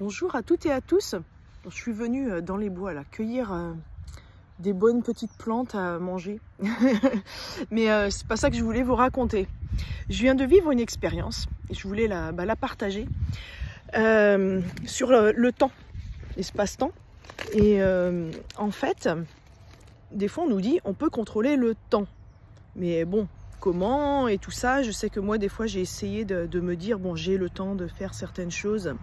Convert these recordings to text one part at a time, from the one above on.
Bonjour à toutes et à tous. Je suis venue dans les bois là, cueillir des bonnes petites plantes à manger. Mais c'est pas ça que je voulais vous raconter. Je viens de vivre une expérience et je voulais la partager sur le temps, l'espace-temps. Et en fait, des fois on nous dit on peut contrôler le temps. Mais bon, comment et tout ça, je sais que moi des fois j'ai essayé de me dire bon, j'ai le temps de faire certaines choses.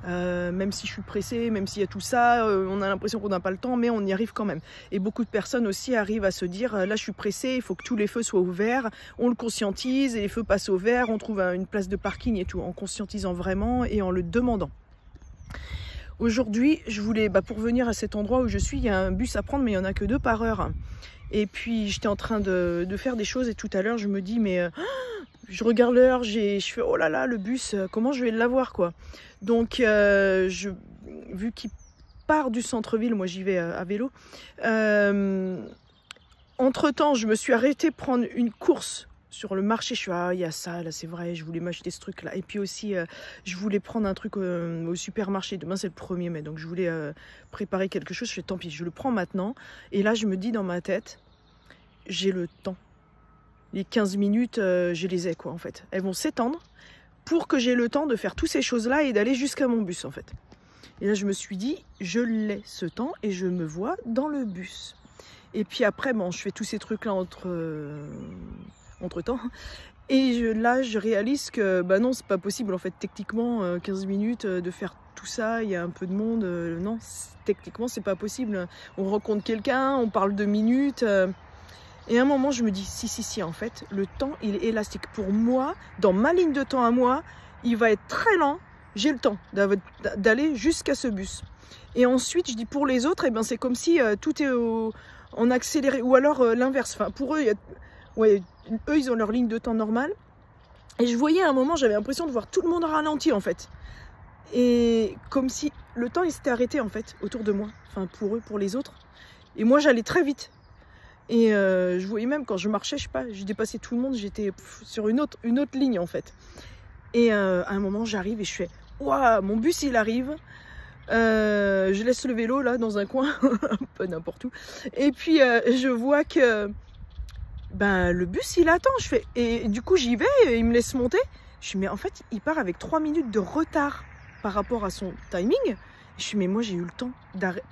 Même si je suis pressée, même s'il y a tout ça, on a l'impression qu'on n'a pas le temps, mais on y arrive quand même. Et beaucoup de personnes aussi arrivent à se dire, là je suis pressée, il faut que tous les feux soient ouverts, on le conscientise, et les feux passent au vert, on trouve une place de parking et tout, en conscientisant vraiment et en le demandant. Aujourd'hui, je voulais, pour venir à cet endroit où je suis, il y a un bus à prendre, mais il n'y en a que 2 par heure. Et puis j'étais en train de faire des choses, et tout à l'heure je me dis, mais... je regarde l'heure, je fais oh là là, le bus, comment je vais l'avoir quoi. Donc vu qu'il part du centre-ville, moi j'y vais à vélo. Entre temps, je me suis arrêtée prendre une course sur le marché. Je suis ah, il y a ça là, c'est vrai, je voulais m'acheter ce truc là. Et puis aussi je voulais prendre un truc au supermarché. Demain c'est le 1er mai, donc je voulais préparer quelque chose. Je fais tant pis, je le prends maintenant. Et là je me dis dans ma tête, j'ai le temps. Les 15 minutes, je les ai quoi en fait. Elles vont s'étendre pour que j'ai le temps de faire toutes ces choses-là et d'aller jusqu'à mon bus en fait. Et là je me suis dit, je l'ai ce temps et je me vois dans le bus. Et puis après, bon, je fais tous ces trucs-là entre temps. Et là je réalise que bah non, c'est pas possible en fait. Techniquement, 15 minutes de faire tout ça, il y a un peu de monde. Non, techniquement c'est pas possible. On rencontre quelqu'un, on parle 2 minutes. Et à un moment, je me dis, si, en fait, le temps, il est élastique. Pour moi, dans ma ligne de temps à moi, il va être très lent. J'ai le temps d'aller jusqu'à ce bus. Et ensuite, je dis, pour les autres, eh ben, c'est comme si tout est en accéléré. Ou alors l'inverse. Enfin, pour eux, eux, ils ont leur ligne de temps normale. Et je voyais à un moment, j'avais l'impression de voir tout le monde ralenti, en fait. Et comme si le temps, il s'était arrêté, en fait, autour de moi. Enfin, pour eux, pour les autres. Et moi, j'allais très vite. Et je voyais même quand je marchais, je sais pas, j'ai dépassé tout le monde, j'étais sur une autre ligne en fait. Et à un moment j'arrive et je fais waouh, mon bus il arrive. Je laisse le vélo là dans un coin, un peu n'importe où. Et puis je vois que le bus il attend. Je fais et du coup j'y vais, et il me laisse monter. Je suis mais en fait il part avec 3 minutes de retard par rapport à son timing. Je suis mais moi j'ai eu le temps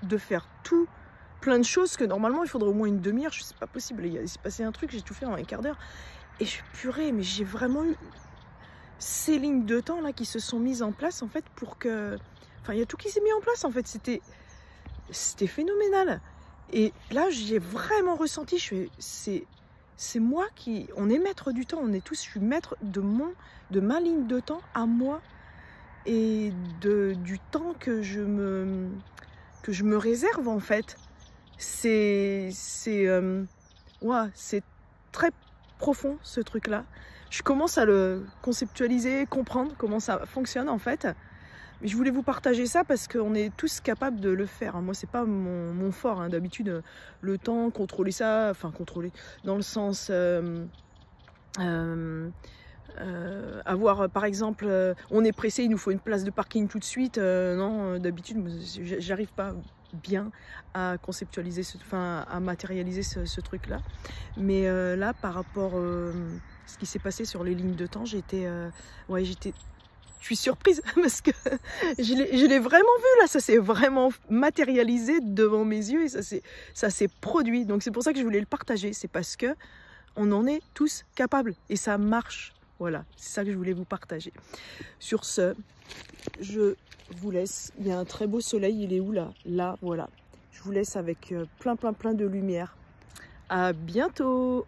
de faire tout. Plein de choses que normalement il faudrait au moins une demi-heure. Je sais pas possible, il s'est passé un truc, j'ai tout fait en un quart d'heure. Et je suis purée, mais j'ai vraiment eu ces lignes de temps là qui se sont mises en place en fait pour que... Enfin, il y a tout qui s'est mis en place en fait, c'était phénoménal. Et là, j'ai vraiment ressenti, c'est moi qui... On est maître du temps, on est tous, je suis maître de ma ligne de temps à moi et du temps que je me réserve en fait. C'est très profond ce truc là. Je commence à le conceptualiser, comprendre comment ça fonctionne en fait. Mais je voulais vous partager ça parce qu'on est tous capables de le faire. Moi c'est pas mon fort hein. D'habitude le temps, contrôler ça, enfin contrôler dans le sens avoir par exemple on est pressé, il nous faut une place de parking tout de suite. Non, d'habitude j'arrive pas bien à conceptualiser, à matérialiser ce truc là. Mais là par rapport à ce qui s'est passé sur les lignes de temps, je suis surprise parce que je l'ai vraiment vu là, ça s'est vraiment matérialisé devant mes yeux et ça s'est produit. Donc c'est pour ça que je voulais le partager, c'est parce que on en est tous capables et ça marche. Voilà, c'est ça que je voulais vous partager. Sur ce, je vous laisse. Il y a un très beau soleil, il est où là? Là, voilà. Je vous laisse avec plein de lumière. À bientôt!